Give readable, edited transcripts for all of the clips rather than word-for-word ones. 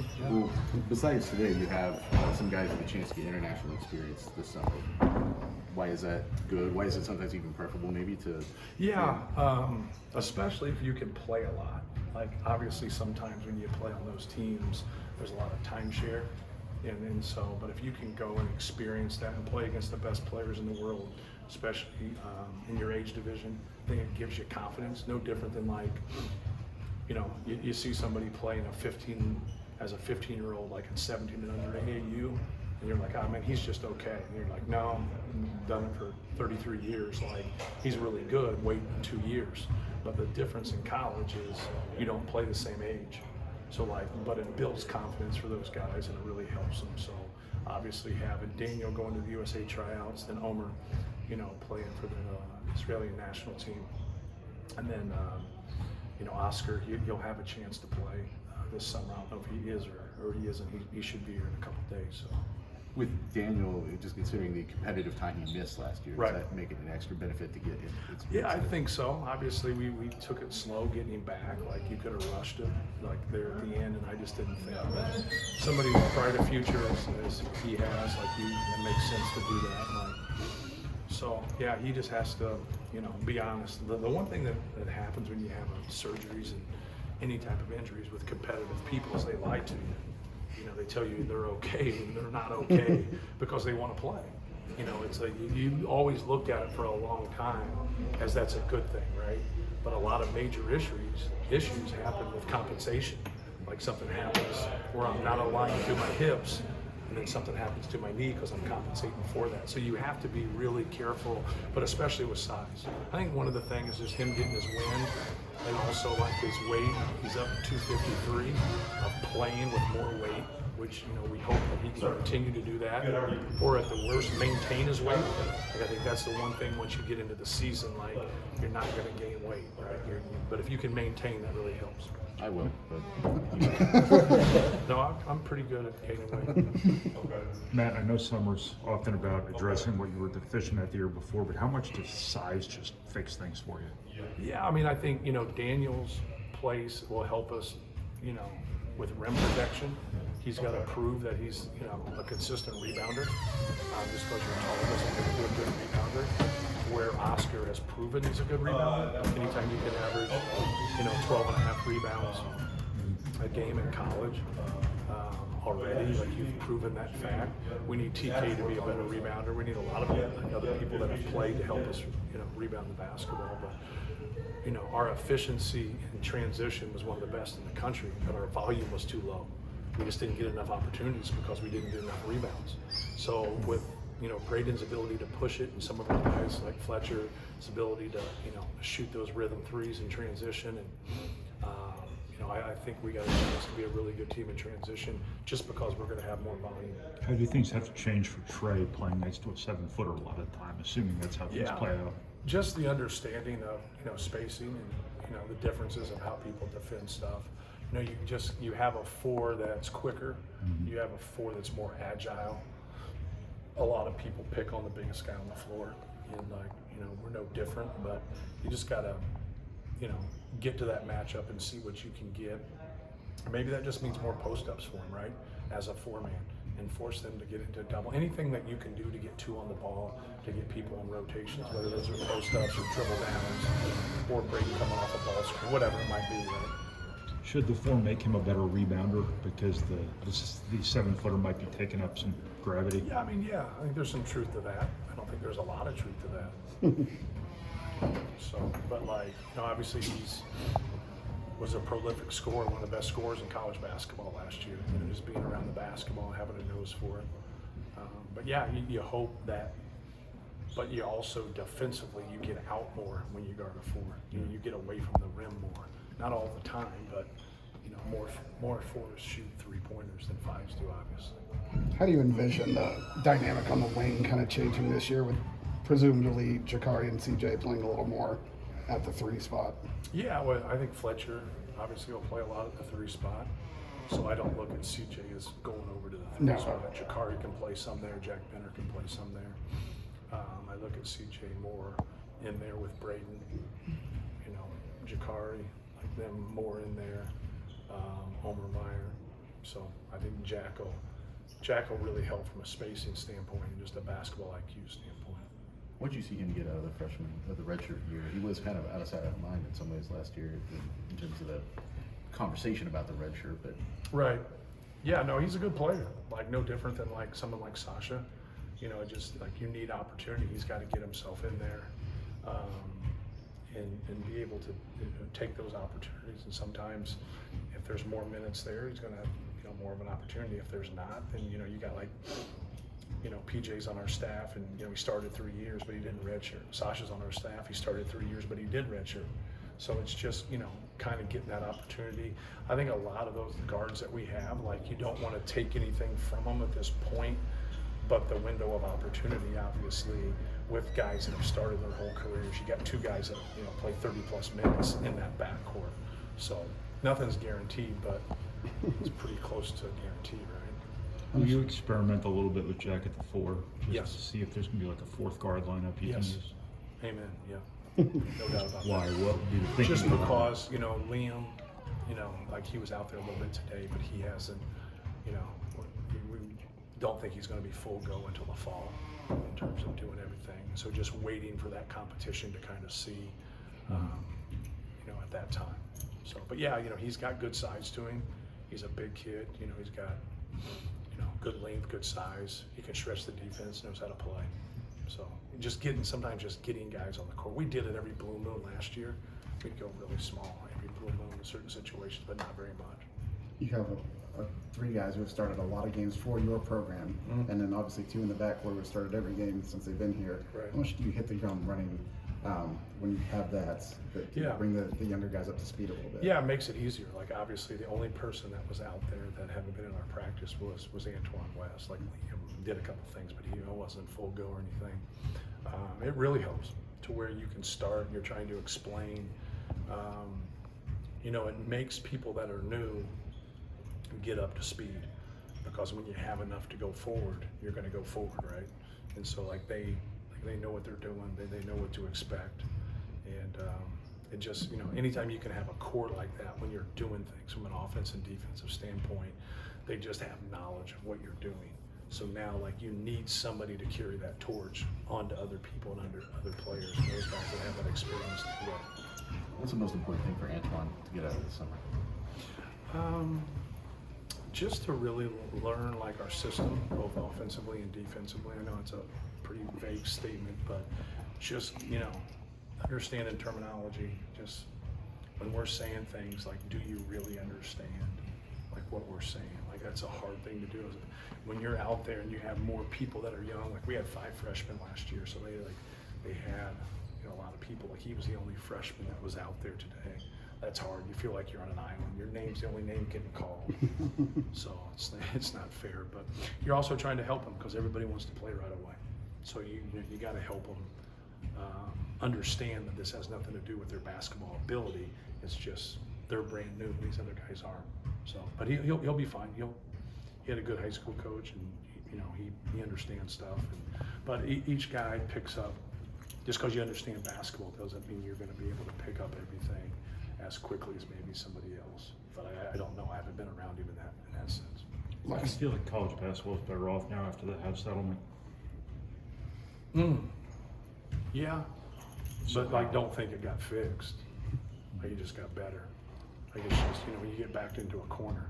Absolutely. Yeah. Well, besides today, you have some guys with a chance to get international experience this summer. Why is that good? Why is it sometimes even preferable, maybe, to? Yeah, especially if you can play a lot. Like, obviously, sometimes when you play on those teams, there's a lot of timeshare. And so, but if you can go and experience that and play against the best players in the world, especially in your age division, I think it gives you confidence. No different than, like, you see somebody playing as a 15-year-old, like at 17 and under AAU, and you're like, oh man, he's just okay. And you're like, no, I've done it for 33 years. Like, he's really good. Wait 2 years. But the difference in college is you don't play the same age. So but it builds confidence for those guys, and it really helps them. So obviously having Daniel going to the USA tryouts, then Omer, playing for the Israeli national team, and then Oscar, he'll have a chance to play this summer. I don't know if he is or he isn't. He should be here in a couple of days. So. With Daniel, just considering the competitive time he missed last year, right. Does that make it an extra benefit to get it? Yeah, I think so. Obviously, we took it slow getting him back. Like, you could have rushed him there at the end, and I just didn't think that somebody with bright a future as he has, it makes sense to do that. So yeah, he just has to, be honest. The one thing that happens when you have surgeries and any type of injuries with competitive people is they lie to you. They tell you they're okay when they're not okay because they want to play. It's like you always looked at it for a long time as that's a good thing, right? But a lot of major issues happen with compensation. Like, something happens where I'm not aligned to my hips, and then something happens to my knee because I'm compensating for that. So you have to be really careful, but especially with size. I think one of the things is just him getting his wind, and also his weight. He's up to 253 of playing with more weight, which we hope that he can continue to do that, or at the worst maintain his weight. I think that's the one thing. Once you get into the season, you're not going to gain weight, right? But if you can maintain, that really helps. I will. No, I'm pretty good at gaining weight. Matt, I know summer's often about addressing what you were deficient at the year before, but how much does size just fix things for you? Yeah, I think Daniel's place will help us, with rim protection. He's got to prove that he's a consistent rebounder. Just because you're tall doesn't make you a good rebounder. Where Oscar has proven he's a good rebounder. Anytime you can average 12 and a half rebounds a game in college already, you've proven that fact. We need TK to be a better rebounder. We need a lot of other people that have played to help us rebound the basketball. But our efficiency in transition was one of the best in the country, but our volume was too low. We just didn't get enough opportunities because we didn't get enough rebounds. So with Braden's ability to push it, and some of our guys like Fletcher's ability to shoot those rhythm threes in transition, and I think we got a chance to be a really good team in transition just because we're going to have more volume. How do things have to change for Trey playing next to a 7-footer a lot of the time, assuming that's how things play out? Just the understanding of spacing and the differences of how people defend stuff. You have a 4 that's quicker. Mm-hmm. You have a 4 that's more agile. A lot of people pick on the biggest guy on the floor, and we're no different. But you just gotta get to that matchup and see what you can get. Maybe that just means more post-ups for him, right? As a 4-man, and force them to get into a double. Anything that you can do to get 2 on the ball, to get people in rotations, whether those are post-ups or dribble downs, or Brady coming off a ball screen, whatever it might be, right? Should the 4 make him a better rebounder because the 7-footer might be taking up some gravity? Yeah, I think there's some truth to that. I don't think there's a lot of truth to that. But obviously he's was a prolific scorer, one of the best scorers in college basketball last year. Just being around the basketball and having a nose for it. But yeah, you hope that. But you also defensively, you get out more when you guard a 4. You get away from the rim more. Not all the time, but more 4s shoot 3-pointers than 5s do, obviously. How do you envision the dynamic on the wing kind of changing this year with presumably Jakari and CJ playing a little more at the 3 spot? Yeah, well, I think Fletcher obviously will play a lot at the 3 spot. So I don't look at CJ as going over to the 3 spot. Jakari can play some there. Jack Benner can play some there. I look at CJ more in there with Braden. Jakari, them more in there. Omer Meyer. So I think Jack will really help from a spacing standpoint and just a basketball IQ standpoint. What did you see him get out of the freshman, of the redshirt year? He was kind of out of sight, out of mind in some ways last year in terms of the conversation about the redshirt, but Right. Yeah, no, he's a good player. Like no different than like someone like Sasha. You know, just like you need opportunity. He's got to get himself in there and be able to take those opportunities. And sometimes if there's more minutes there, he's going to have more of an opportunity. If there's not, then you got like PJ's on our staff, and he started 3 years, but he didn't redshirt. Sasha's on our staff. He started 3 years, but he did redshirt. So it's just kind of getting that opportunity. I think a lot of those guards that we have, like you don't want to take anything from them at this point, but the window of opportunity, obviously, with guys that have started their whole careers, you got 2 guys that play 30 plus minutes in that backcourt. So nothing's guaranteed, but it's pretty close to guaranteed, right? Will you experiment a little bit with Jack at the 4? Just Yes. to see if there's going to be like a 4th guard lineup you Yes. can use? Amen. Yeah. No doubt about Why? that. What would be the thinking? Just behind it? because, Liam, like he was out there a little bit today, but he hasn't, we don't think he's going to be full go until the fall in terms of doing everything. So just waiting for that competition to kind of see, at that time. So, but yeah, he's got good size to him. He's a big kid. He's got, good length, good size. He can stretch the defense, knows how to play. So sometimes just getting guys on the court. We did it every blue moon last year. We'd go really small every blue moon in certain situations, but not very much. You have 3 guys who have started a lot of games for your program, and then obviously 2 in the backcourt who have started every game since they've been here. Right. How much do you hit the ground running when you have that Yeah. bring the younger guys up to speed a little bit? Yeah, it makes it easier. Like obviously the only person that was out there that hadn't been in our practice was Antoine West. Like Liam did a couple things, but he wasn't full go or anything. It really helps to where you can start and you're trying to explain. It makes people that are new get up to speed, because when you have enough to go forward, you're going to go forward, right? And so like they know what they're doing, they know what to expect, and it just anytime you can have a core like that when you're doing things from an offense and defensive standpoint, they just have knowledge of what you're doing. So now like you need somebody to carry that torch onto other people and other players, and those guys that have that experience to do it. what's the most important thing for Antoine to get out of this summer? Just to really learn like our system, both offensively and defensively. I know it's a pretty vague statement, but just, understanding terminology. Just when we're saying things, like, do you really understand like what we're saying? Like that's a hard thing to do. When you're out there and you have more people that are young, like we had 5 freshmen last year, so they had a lot of people. Like he was the only freshman that was out there today. That's hard. You feel like you're on an island. Your name's the only name getting called. So it's not fair, but you're also trying to help them because everybody wants to play right away. So you got to help them understand that this has nothing to do with their basketball ability. It's just they're brand new. These other guys aren't. So, but he'll be fine. He had a good high school coach, and he understands stuff. But each guy picks up. Just because you understand basketball doesn't mean you're going to be able to pick up everything as quickly as maybe somebody else. But I don't know. I haven't been around him in that sense. I feel like college basketball is better off now after the Hatch settlement. Yeah, but like don't think it got fixed. Like it just got better. Like it's just you get backed into a corner.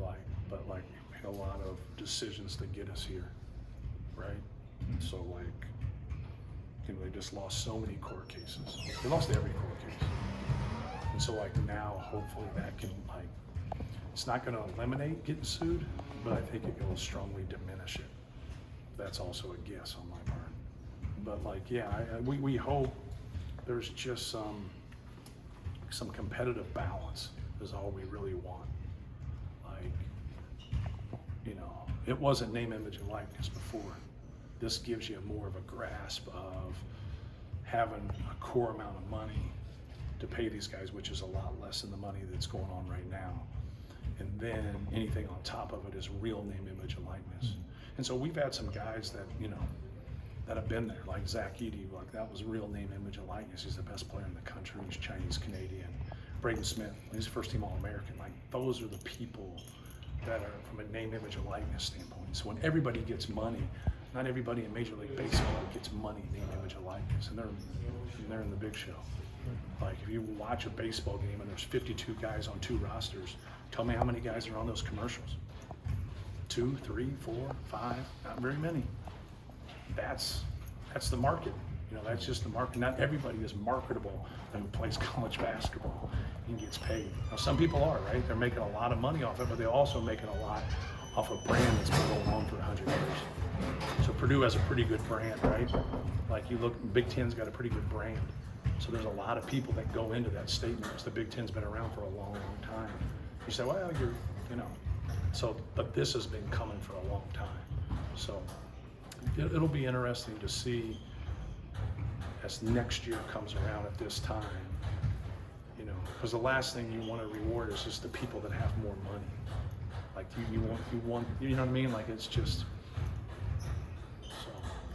But we made a lot of decisions to get us here, right? So they just lost so many court cases. They lost every court case. And so now hopefully that can it's not going to eliminate getting sued, but I think it will strongly diminish it. That's also a guess on my part. But we hope there's just some competitive balance is all we really want. It wasn't name, image, and likeness before. This gives you more of a grasp of having a core amount of money to pay these guys, which is a lot less than the money that's going on right now. And then anything on top of it is real name, image, and likeness. And so we've had some guys that, that have been there, like Zach Edey, that was real name, image, and likeness. He's the best player in the country. He's Chinese Canadian. Braden Smith, he's first team All-American. Those are the people that are from a name, image, and likeness standpoint. So when everybody gets money, not everybody in Major League Baseball gets money, name, image, and likeness, and they're in the big show. Like if you watch a baseball game and there's 52 guys on 2 rosters, tell me how many guys are on those commercials? 2, 3, 4, 5, not very many. That's the market. You know, that's just the market. Not everybody is marketable who plays college basketball and gets paid. Now, some people are, right? They're making a lot of money off it, but they're also making a lot off a brand that's been going on for 100 years. So Purdue has a pretty good brand, right? Like you look, Big Ten's got a pretty good brand. So there's a lot of people that go into that statement because the Big Ten's been around for a long, long time. You say, well, you know. So, but this has been coming for a long time. So it'll be interesting to see as next year comes around at this time, you know, because the last thing you want to reward is just the people that have more money. Like you want, you know what I mean? Like it's just, so.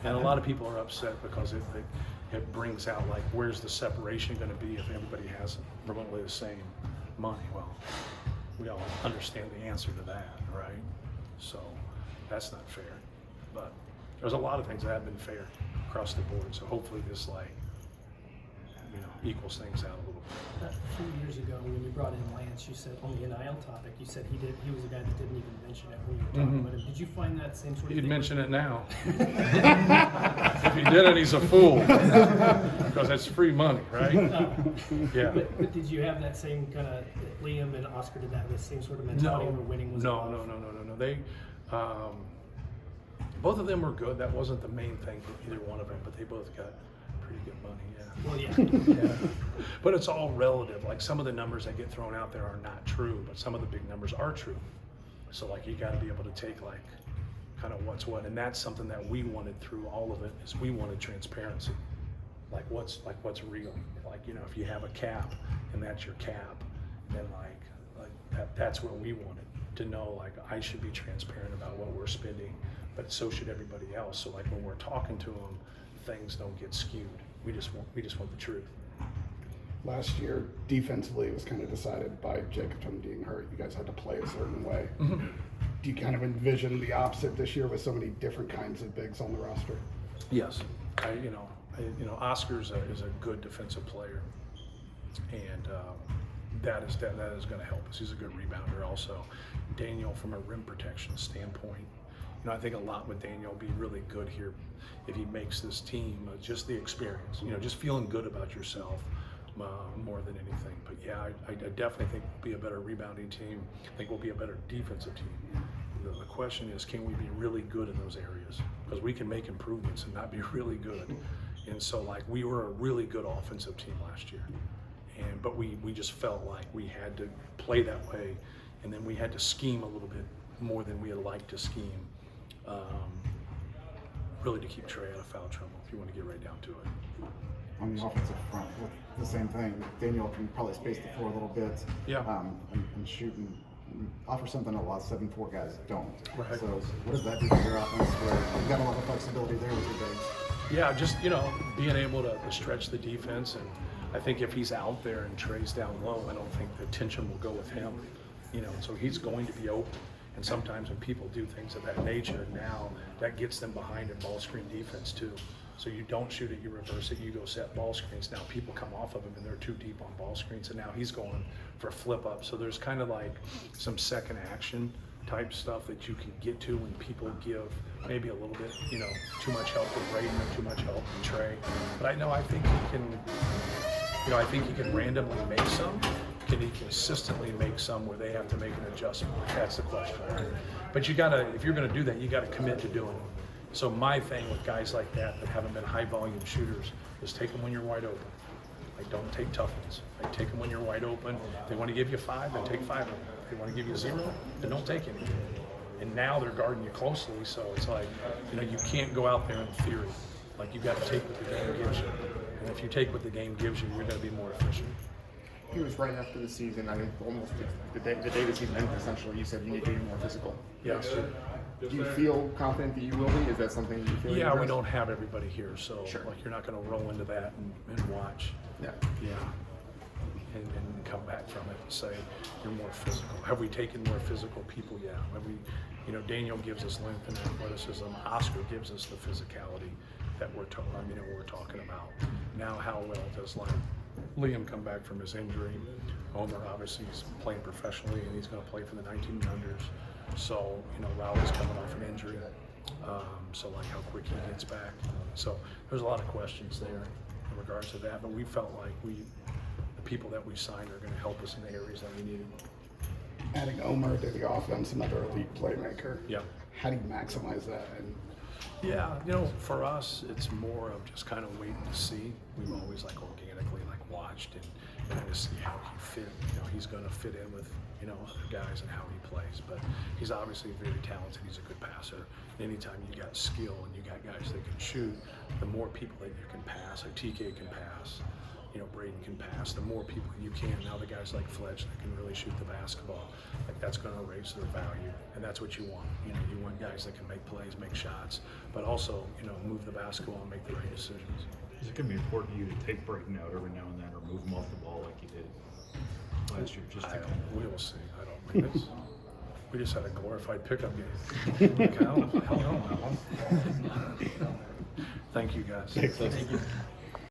And a lot of people are upset because it brings out like, where's the separation going to be if everybody has remotely the same money? Well, we all understand the answer to that, right? So that's not fair. But there's a lot of things that have been fair across the board. So hopefully this equals things out a little bit. A few years ago, when you brought in Lance, you said on the NIL topic, you said he was a guy that didn't even mention it when you were talking about him. Did you find that same sort of He'd thing? mention it now. If he didn't, he's a fool. Because it's free money, right? Yeah. But did you have that same kind of, Liam and Oscar did that, the same sort of mentality where winning was No. They, both of them were good. That wasn't the main thing for either one of them, but they both got pretty good money, yeah. Well, yeah. Yeah. But it's all relative. Like some of the numbers that get thrown out there are not true, but some of the big numbers are true. So like you got to be able to take like kind of what's what, and that's something that we wanted through all of it. Is we wanted transparency. Like what's real. Like, you know, if you have a cap and that's your cap, then like that's what we wanted to know. Like I should be transparent about what we're spending, but so should everybody else. So like when we're talking to them, things don't get skewed. We just want the truth. Last year, defensively, it was kind of decided by Jacobson being hurt. You guys had to play a certain way. Mm-hmm. Do you kind of envision the opposite this year with so many different kinds of bigs on the roster? Yes, Oscar is a good defensive player, and that is going to help us. He's a good rebounder also. Daniel, from a rim protection standpoint, I think a lot with Daniel will be really good here if he makes this team just the experience. Just feeling good about yourself more than anything. But yeah, I definitely think we'll be a better rebounding team. I think we'll be a better defensive team. The question is, can we be really good in those areas? Because we can make improvements and not be really good. And so, like, we were a really good offensive team last year, but we just felt like we had to play that way, and then we had to scheme a little bit more than we had liked to scheme, really to keep Trey out of foul trouble, if you want to get right down to it. On the offensive front, with the same thing, Daniel can probably space the floor a little bit, Yeah. and shoot and offer something a lot of 7'4" guys don't. Right. So what does that do for your offense? Where you've got a lot of flexibility there with your bigs. Yeah, just, being able to stretch the defense, and I think if he's out there and Trey's down low, I don't think the attention will go with him, so he's going to be open. And sometimes when people do things of that nature, now that gets them behind in ball screen defense too. So you don't shoot it, you reverse it, you go set ball screens. Now people come off of him and they're too deep on ball screens, and now he's going for a flip up. So there's kind of like some second action type stuff that you can get to when people give maybe a little bit, too much help with Braden or too much help with Trey. But I think he can randomly make some. Can he consistently make some where they have to make an adjustment? That's the question, right? But if you're gonna do that, you gotta commit to doing it. So my thing with guys like that haven't been high volume shooters is take them when you're wide open. Like, don't take tough ones. Like, take them when you're wide open. If they want to give you 5, then take 5 of them. If they want to give you 0, then don't take any. And now they're guarding you closely, so it's like, you can't go out there in theory. Like, you got to take what the game gives you. And if you take what the game gives you, you're going to be more efficient. It was right after the season, I think almost the day the season ended, essentially, you said you need to be more physical. Yes. Do you feel confident that you will be? Is that something you feel? Yeah, we don't have everybody here, so Sure. like you're not going to roll into that and watch. Yeah. Yeah. and come back from it and say, you're more physical. Have we taken more physical people? Yeah. Have we, you know, Daniel gives us length and athleticism. Oscar gives us the physicality that we're talking about. Now, how well does like Liam come back from his injury? Omer obviously is playing professionally and he's going to play for the 1900s. So, you know, Rowley's coming off an injury. So like how quick he gets back. So there's a lot of questions there in regards to that, but we felt like the people that we signed are going to help us in the areas that we needed. Adding Omer to the offense, another elite playmaker. Yeah. How do you maximize that? And Yeah, you know, for us, it's more of just kind of waiting to see. We've always like organically like watched and kind of see how he fit. You know, he's going to fit in with, you know, other guys and how he plays. But he's obviously very talented. He's a good passer. Anytime you got skill and you got guys that can shoot, the more people that you can pass, like TK can pass, you know, Braden can pass, the more people you can. Now the guys like Fletch that can really shoot the basketball, like that's going to raise their value, and that's what you want. You know, you want guys that can make plays, make shots, but also, you know, move the basketball and make the right decisions. Is it going to be important to you to take Braden out every now and then, or move him off the ball like you did last year? Just to kind of... We will see. I don't think we just had a glorified pickup game. Like, hell no. Thank you, guys. Thank you.